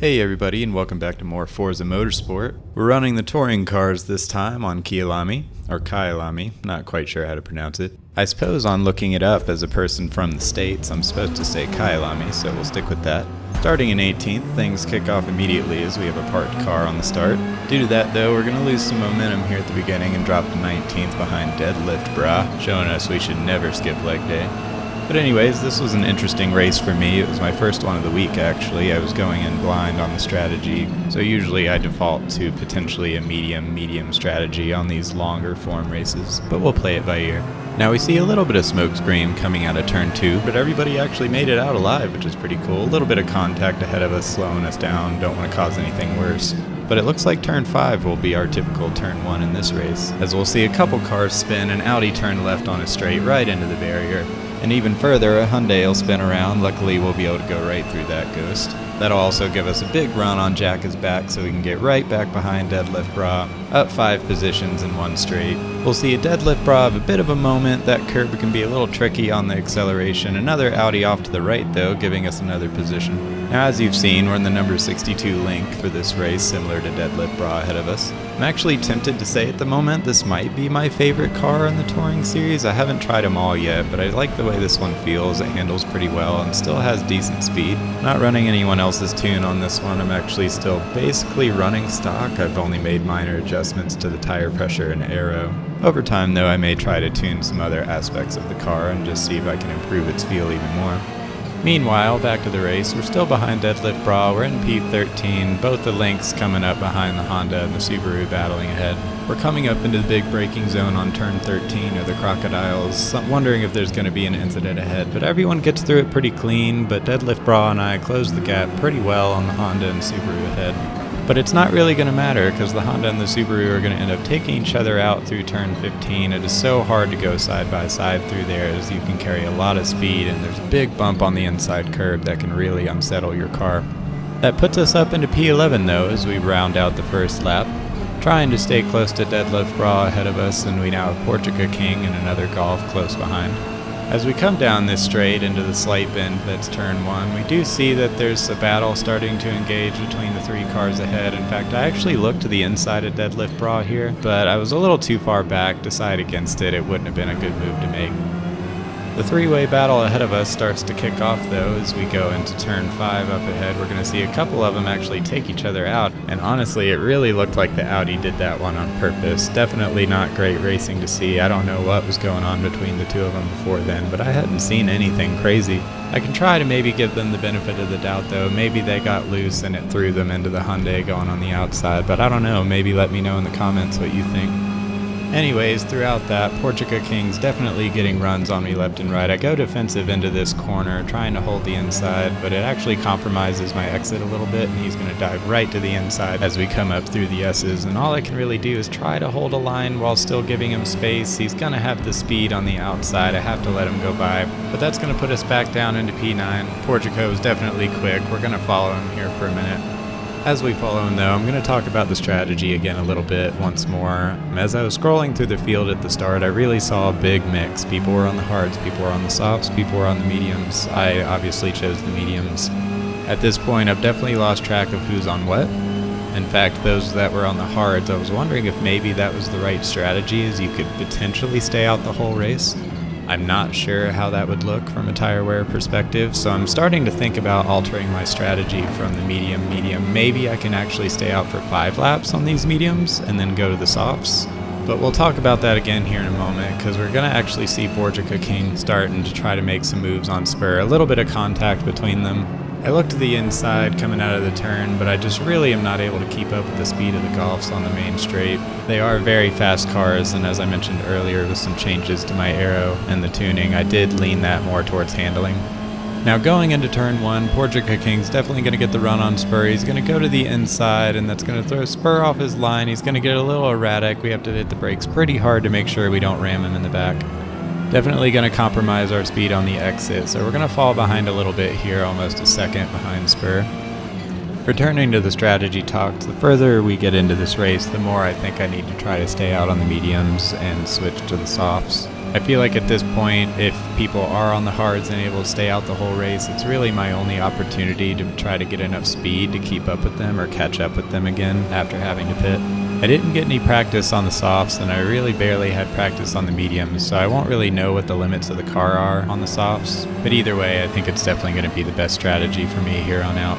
Hey everybody, and welcome back to more Forza Motorsport. We're running the touring cars this time on Kyalami, or Kyalami, not quite sure how to pronounce it. I suppose on looking it up as a person from the States, I'm supposed to say Kyalami, so we'll stick with that. Starting in 18th, things kick off immediately as we have a parked car on the start. Due to that though, we're going to lose some momentum here at the beginning and drop to 19th behind Deadlift Bra, showing us we should never skip leg day. But anyways, this was an interesting race for me. It was my first one of the week actually. I was going in blind on the strategy, so usually I default to potentially a medium strategy on these longer form races, but we'll play it by ear. Now we see a little bit of smoke screen coming out of turn 2, but everybody actually made it out alive, which is pretty cool. A little bit of contact ahead of us slowing us down, don't want to cause anything worse. But it looks like turn 5 will be our typical turn 1 in this race, as we'll see a couple cars spin and Audi turn left on a straight right into the barrier. And even further, a Hyundai will spin around. Luckily, we'll be able to go right through that ghost. That'll also give us a big run on Jacka's back so we can get right back behind Deadlift Bra, up 5 positions in one straight. We'll see a Deadlift Bra have a bit of a moment. That curb can be a little tricky on the acceleration. Another Audi off to the right though, giving us another position. Now as you've seen, we're in the number 62 Lynk for this race, similar to Deadlift Bra ahead of us. I'm actually tempted to say at the moment this might be my favorite car in the touring series. I haven't tried them all yet, but I like the way this one feels. It handles pretty well and still has decent speed. Not running anyone else's tune on this one. I'm actually still basically running stock. I've only made minor adjustments to the tire pressure and aero. Over time though, I may try to tune some other aspects of the car and just see if I can improve its feel even more. Meanwhile, back to the race, we're still behind Deadlift Bra, we're in P13, both the Lynks coming up behind the Honda and the Subaru battling ahead. We're coming up into the big braking zone on turn 13 of the Crocodiles, wondering if there's going to be an incident ahead, but everyone gets through it pretty clean, but Deadlift Bra and I close the gap pretty well on the Honda and Subaru ahead. But it's not really going to matter because the Honda and the Subaru are going to end up taking each other out through turn 15. It is so hard to go side by side through there as you can carry a lot of speed and there's a big bump on the inside curb that can really unsettle your car. That puts us up into P11 though as we round out the first lap, trying to stay close to Deadlift Bra ahead of us, and we now have Portuga King and another Golf close behind. As we come down this straight into the slight bend that's turn 1, we do see that there's a battle starting to engage between the 3 cars ahead. In fact, I actually looked to the inside of Deadlift Bra here, but I was a little too far back to side against it. It wouldn't have been a good move to make. The 3-way battle ahead of us starts to kick off though as we go into turn 5 up ahead. We're going to see a couple of them actually take each other out, and honestly it really looked like the Audi did that one on purpose. Definitely not great racing to see. I don't know what was going on between the two of them before then, but I hadn't seen anything crazy. I can try to maybe give them the benefit of the doubt though. Maybe they got loose and it threw them into the Hyundai going on the outside, but I don't know. Maybe let me know in the comments what you think. Anyways, throughout that, Portuga King's definitely getting runs on me left and right. I go defensive into this corner, trying to hold the inside, but it actually compromises my exit a little bit, and he's going to dive right to the inside as we come up through the S's, and all I can really do is try to hold a line while still giving him space. He's going to have the speed on the outside. I have to let him go by, but that's going to put us back down into P9. Portuga is definitely quick. We're going to follow him here for a minute. As we follow him though, I'm going to talk about the strategy again a little bit once more. As I was scrolling through the field at the start, I really saw a big mix. People were on the hards, people were on the softs, people were on the mediums. I obviously chose the mediums. At this point, I've definitely lost track of who's on what. In fact, those that were on the hards, I was wondering if maybe that was the right strategy, as you could potentially stay out the whole race. I'm not sure how that would look from a tire wear perspective, so I'm starting to think about altering my strategy from the medium. Maybe I can actually stay out for 5 laps on these mediums and then go to the softs. But we'll talk about that again here in a moment, because we're going to actually see Portuga King starting to try to make some moves on spur. A little bit of contact between them. I look to the inside coming out of the turn, but I just really am not able to keep up with the speed of the Golfs on the main straight. They are very fast cars, and as I mentioned earlier with some changes to my aero and the tuning, I did lean that more towards handling. Now going into turn 1, Portuga King's definitely going to get the run on spur. He's going to go to the inside, and that's going to throw spur off his line. He's going to get a little erratic. We have to hit the brakes pretty hard to make sure we don't ram him in the back. Definitely going to compromise our speed on the exit, so we're going to fall behind a little bit here, almost a second behind spur. Returning to the strategy talks, the further we get into this race, the more I think I need to try to stay out on the mediums and switch to the softs. I feel like at this point, if people are on the hards and able to stay out the whole race, it's really my only opportunity to try to get enough speed to keep up with them or catch up with them again after having to pit. I didn't get any practice on the softs, and I really barely had practice on the mediums, so I won't really know what the limits of the car are on the softs. But either way, I think it's definitely going to be the best strategy for me here on out.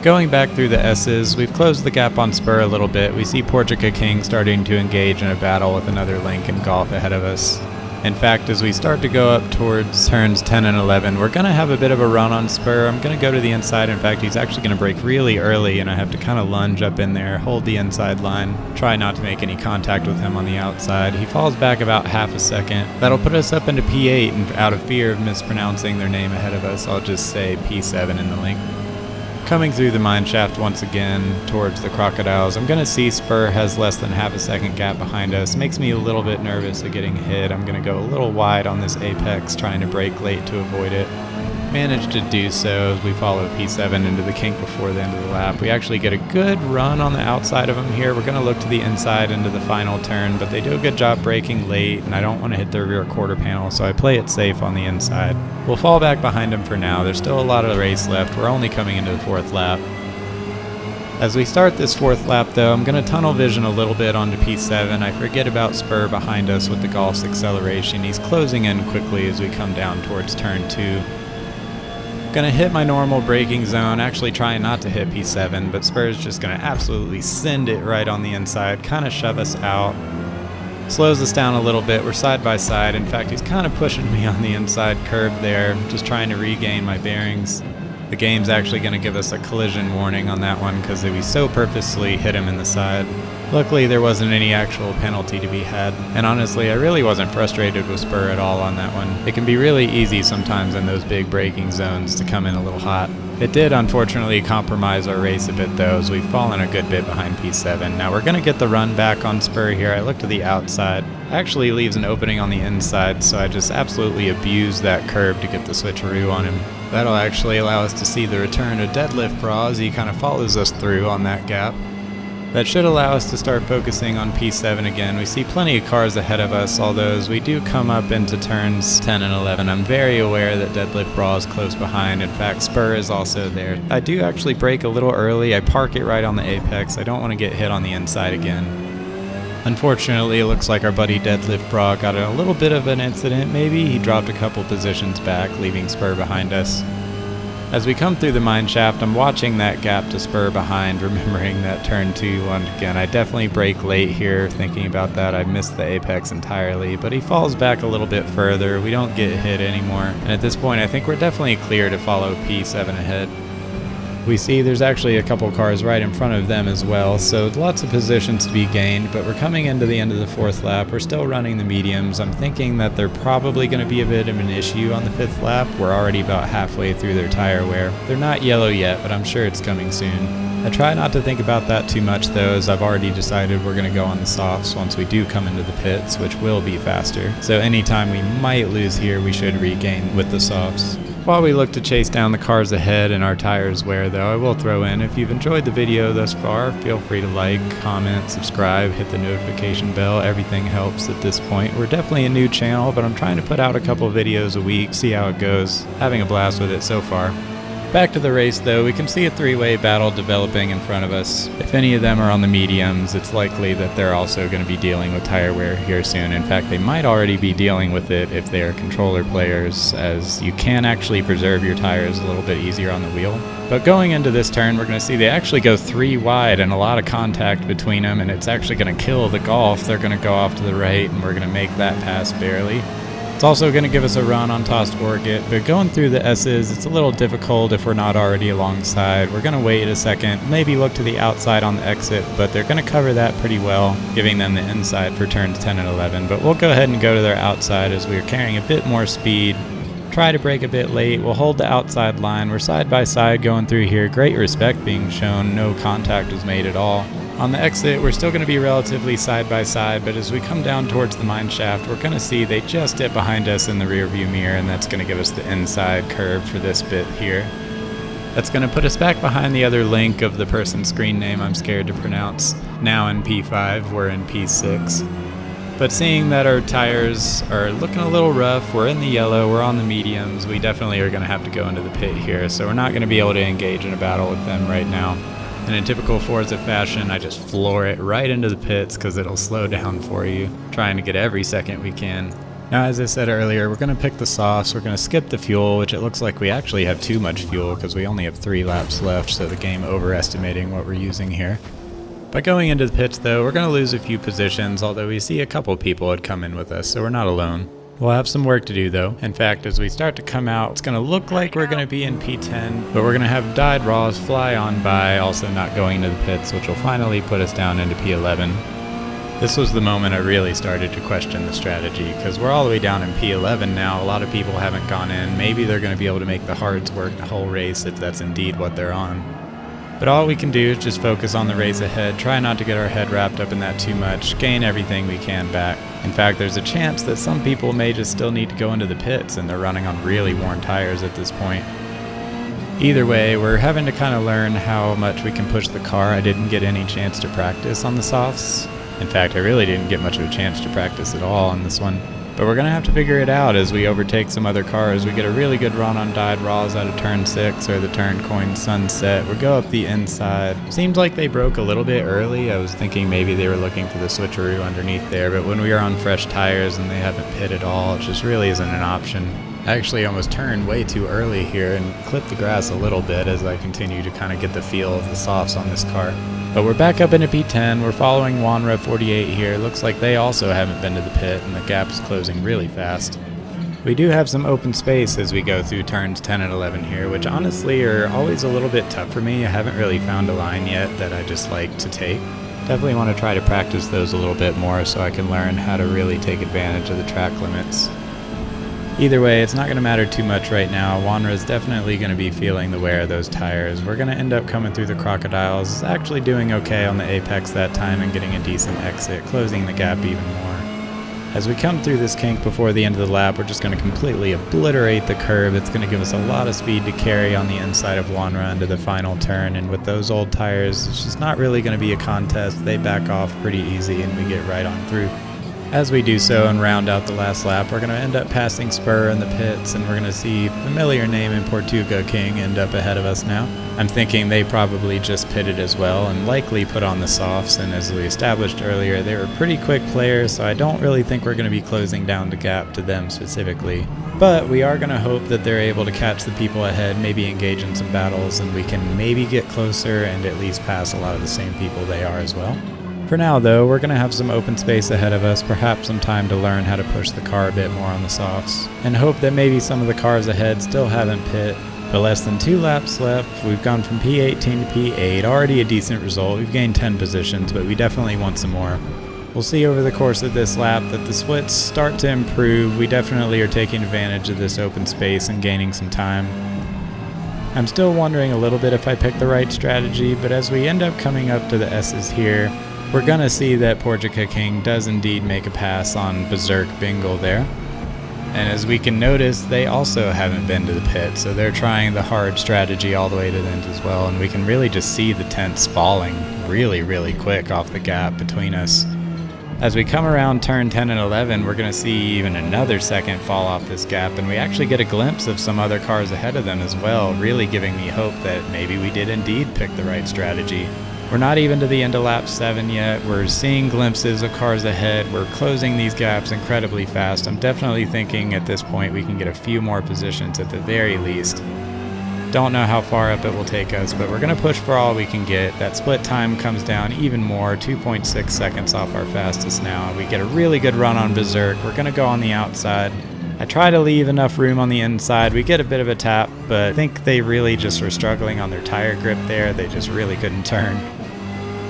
Going back through the S's, we've closed the gap on Spur a little bit. We see Portuca King starting to engage in a battle with another Lynk and Golf ahead of us. In fact, as we start to go up towards turns 10 and 11, we're going to have a bit of a run on Spur. I'm going to go to the inside. In fact, he's actually going to brake really early, and I have to kind of lunge up in there, hold the inside line, try not to make any contact with him on the outside. He falls back about half a second. That'll put us up into P8, and out of fear of mispronouncing their name ahead of us, I'll just say P7 in the Lynk. Coming through the mine shaft once again towards the crocodiles, I'm going to see Spur has less than half a second gap behind us. Makes me a little bit nervous of getting hit. I'm going to go a little wide on this apex, trying to brake late to avoid it. Managed to do so as we follow P7 into the kink before the end of the lap. We actually get a good run on the outside of them here. We're going to look to the inside into the final turn, but they do a good job braking late, and I don't want to hit their rear quarter panel, so I play it safe on the inside. We'll fall back behind them for now. There's still a lot of race left. We're only coming into the fourth lap. As we start this fourth lap though, I'm going to tunnel vision a little bit onto P7. I forget about Spur behind us with the Golf's acceleration. He's closing in quickly as we come down towards turn 2. Gonna hit my normal braking zone, actually trying not to hit P7, but Spur's just gonna absolutely send it right on the inside, kind of shove us out. Slows us down a little bit, we're side by side. In fact, he's kind of pushing me on the inside curb there, just trying to regain my bearings. The game's actually gonna give us a collision warning on that one because we so purposely hit him in the side. Luckily, there wasn't any actual penalty to be had, and honestly, I really wasn't frustrated with Spur at all on that one. It can be really easy sometimes in those big braking zones to come in a little hot. It did unfortunately compromise our race a bit though, as we've fallen a good bit behind P7. Now we're going to get the run back on Spur here. I look to the outside. Actually leaves an opening on the inside, so I just absolutely abuse that curb to get the switcheroo on him. That'll actually allow us to see the return of Deadlift Bra as he kind of follows us through on that gap. That should allow us to start focusing on P7 again. We see plenty of cars ahead of us, although as we do come up into turns 10 and 11, I'm very aware that Deadlift Bra is close behind. In fact, Spur is also there. I do actually brake a little early. I park it right on the apex. I don't want to get hit on the inside again. Unfortunately, it looks like our buddy Deadlift Bra got in a little bit of an incident maybe. He dropped a couple positions back, leaving Spur behind us. As we come through the mine shaft, I'm watching that gap to Spur behind, remembering that turn 2 once again. I definitely brake late here, thinking about that. I missed the apex entirely, but he falls back a little bit further. We don't get hit anymore. And at this point, I think we're definitely clear to follow P7 ahead. We see there's actually a couple cars right in front of them as well, so lots of positions to be gained, but we're coming into the end of the fourth lap. We're still running the mediums. I'm thinking that they're probably going to be a bit of an issue on the fifth lap. We're already about halfway through their tire wear. They're not yellow yet, but I'm sure it's coming soon. I try not to think about that too much though, as I've already decided we're going to go on the softs once we do come into the pits, which will be faster. So anytime we might lose here, we should regain with the softs. While we look to chase down the cars ahead and our tires wear though, I will throw in, if you've enjoyed the video thus far, feel free to like, comment, subscribe, hit the notification bell. Everything helps at this point. We're definitely a new channel, but I'm trying to put out a couple videos a week, see how it goes. Having a blast with it so far. Back to the race though, we can see a three-way battle developing in front of us. If any of them are on the mediums, it's likely that they're also going to be dealing with tire wear here soon. In fact, they might already be dealing with it if they are controller players, as you can actually preserve your tires a little bit easier on the wheel. But going into this turn, we're going to see they actually go 3 wide and a lot of contact between them, and it's actually going to kill the Golf. They're going to go off to the right, and we're going to make that pass barely. It's also going to give us a run on tossed orbit, but going through the S's, it's a little difficult if we're not already alongside. We're going to wait a second, maybe look to the outside on the exit, but they're going to cover that pretty well, giving them the inside for turns 10 and 11. But we'll go ahead and go to their outside as we're carrying a bit more speed. Try to brake a bit late. We'll hold the outside line. We're side by side going through here. Great respect being shown. No contact was made at all. On the exit, we're still going to be relatively side by side, but as we come down towards the mine shaft, we're going to see they just dip behind us in the rear view mirror, and that's going to give us the inside curve for this bit here. That's going to put us back behind the other Lynk of the person's screen name I'm scared to pronounce. Now in P5, we're in P6. But seeing that our tires are looking a little rough, we're in the yellow, we're on the mediums, we definitely are going to have to go into the pit here, so we're not going to be able to engage in a battle with them right now. And in typical Forza fashion, I just floor it right into the pits because it'll slow down for you, trying to get every second we can. Now, as I said earlier, we're going to pick the softs, we're going to skip the fuel, which it looks like we actually have too much fuel because we only have 3 laps left, so the game overestimating what we're using here. By going into the pits though, we're going to lose a few positions, although we see a couple people had come in with us, so we're not alone. We'll have some work to do though. In fact, as we start to come out, it's going to look like we're going to be in P10, but we're going to have dyed raws fly on by, also not going into the pits, which will finally put us down into P11. This was the moment I really started to question the strategy, because we're all the way down in P11 now. A lot of people haven't gone in. Maybe they're going to be able to make the hards work the whole race if that's indeed what they're on. But all we can do is just focus on the race ahead, try not to get our head wrapped up in that too much, gain everything we can back. In fact, there's a chance that some people may just still need to go into the pits and they're running on really worn tires at this point. Either way, we're having to kind of learn how much we can push the car. I didn't get any chance to practice on the softs. In fact, I really didn't get much of a chance to practice at all on this one. But we're going to have to figure it out as we overtake some other cars. We get a really good run on dyed raws out of turn 6 or the turn coin sunset. We go up the inside. Seems like they broke a little bit early. I was thinking maybe they were looking for the switcheroo underneath there, but when we are on fresh tires and they haven't pit at all, it just really isn't an option. I actually almost turned way too early here and clipped the grass a little bit as I continue to kind of get the feel of the softs on this car. But we're back up into P10, we're following Wanra 48 here. Looks like they also haven't been to the pit and the gap is closing really fast. We do have some open space as we go through turns 10 and 11 here, which honestly are always a little bit tough for me. I haven't really found a line yet that I just like to take. Definitely want to try to practice those a little bit more so I can learn how to really take advantage of the track limits. Either way, it's not going to matter too much right now. Wanra is definitely going to be feeling the wear of those tires. We're going to end up coming through the crocodiles, actually doing okay on the apex that time and getting a decent exit, closing the gap even more. As we come through this kink before the end of the lap, we're just going to completely obliterate the curb. It's going to give us a lot of speed to carry on the inside of Wanra into the final turn, and with those old tires, it's just not really going to be a contest. They back off pretty easy and we get right on through. As we do so and round out the last lap, we're going to end up passing Spur in the pits, and we're going to see familiar name in Portuga King end up ahead of us now. I'm thinking they probably just pitted as well and likely put on the softs, and as we established earlier, they were pretty quick players, so I don't really think we're going to be closing down the gap to them specifically. But we are going to hope that they're able to catch the people ahead, maybe engage in some battles, and we can maybe get closer and at least pass a lot of the same people they are as well. For now though, we're going to have some open space ahead of us, perhaps some time to learn how to push the car a bit more on the softs, and hope that maybe some of the cars ahead still haven't pit. But less than 2 laps left, we've gone from P18 to P8, already a decent result. We've gained 10 positions, but we definitely want some more. We'll see over the course of this lap that the splits start to improve. We definitely are taking advantage of this open space and gaining some time. I'm still wondering a little bit if I picked the right strategy, but as we end up coming up to the S's here, we're going to see that Portuga King does indeed make a pass on Berserk Bingle there. And as we can notice, they also haven't been to the pit, so they're trying the hard strategy all the way to the end as well, and we can really just see the tents falling really quick off the gap between us. As we come around turn 10 and 11, we're going to see even another second fall off this gap, and we actually get a glimpse of some other cars ahead of them as well, really giving me hope that maybe we did indeed pick the right strategy. We're not even to the end of lap 7 yet. We're seeing glimpses of cars ahead. We're closing these gaps incredibly fast. I'm definitely thinking at this point we can get a few more positions at the very least. Don't know how far up it will take us, but we're going to push for all we can get. That split time comes down even more, 2.6 seconds off our fastest now. We get a really good run on Berserk. We're going to go on the outside. I try to leave enough room on the inside. We get a bit of a tap, but I think they really just were struggling on their tire grip there. They just really couldn't turn.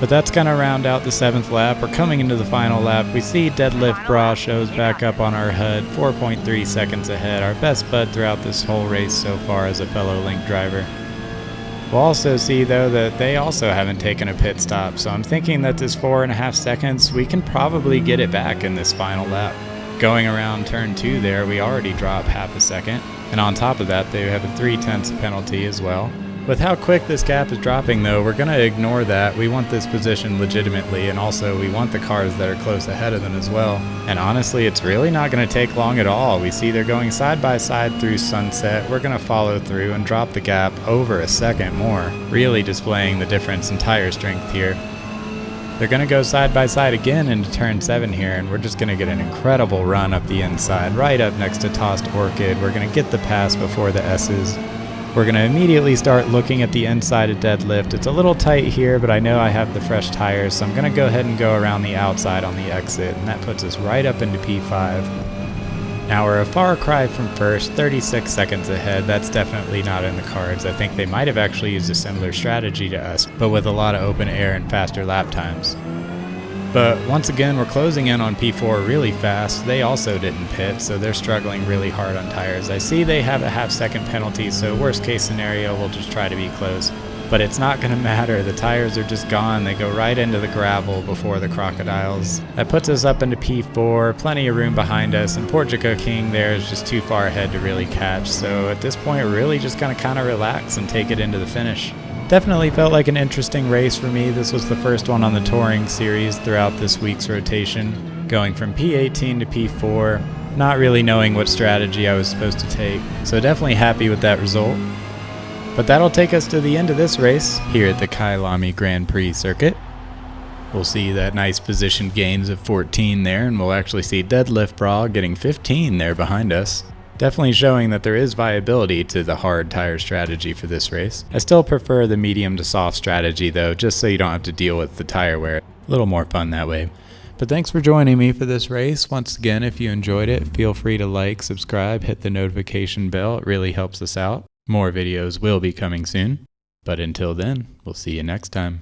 But that's going to round out the 7th lap. We're coming into the final lap. We see Deadlift Bra shows back up on our HUD, 4.3 seconds ahead. Our best bud throughout this whole race so far as a fellow Lynk driver. We'll also see though that they also haven't taken a pit stop, so I'm thinking that this 4.5 seconds, we can probably get it back in this final lap. Going around turn 2 there, we already drop half a second, and on top of that they have a 3/10 penalty as well. With how quick this gap is dropping though, we're going to ignore that. We want this position legitimately, and also we want the cars that are close ahead of them as well. And honestly, it's really not going to take long at all. We see they're going side by side through Sunset. We're going to follow through and drop the gap over a second more, really displaying the difference in tire strength here. They're going to go side by side again into turn 7 here, and we're just going to get an incredible run up the inside, right up next to Tossed Orchid. We're going to get the pass before the S's. We're going to immediately start looking at the inside of Deadlift. It's a little tight here, but I know I have the fresh tires, so I'm going to go ahead and go around the outside on the exit, and that puts us right up into P5. Now we're a far cry from first, 36 seconds ahead. That's definitely not in the cards. I think they might have actually used a similar strategy to us, but with a lot of open air and faster lap times. But once again, we're closing in on P4 really fast. They also didn't pit, so they're struggling really hard on tires. I see they have a half-second penalty, so worst case scenario, we'll just try to be close. But it's not going to matter. The tires are just gone. They go right into the gravel before the crocodiles. That puts us up into P4, plenty of room behind us, and Portugal King there is just too far ahead to really catch. So at this point, we're really just going to kind of relax and take it into the finish. Definitely felt like an interesting race for me. This was the first one on the touring series throughout this week's rotation, going from P18 to P4, not really knowing what strategy I was supposed to take, so definitely happy with that result. But that'll take us to the end of this race here at the Kyalami Grand Prix circuit. We'll see that nice position gains of 14 there, and we'll actually see Deadlift Brawl getting 15 there behind us. Definitely showing that there is viability to the hard tire strategy for this race. I still prefer the medium to soft strategy though, just so you don't have to deal with the tire wear. A little more fun that way. But thanks for joining me for this race. Once again, if you enjoyed it, feel free to like, subscribe, hit the notification bell. It really helps us out. More videos will be coming soon. But until then, we'll see you next time.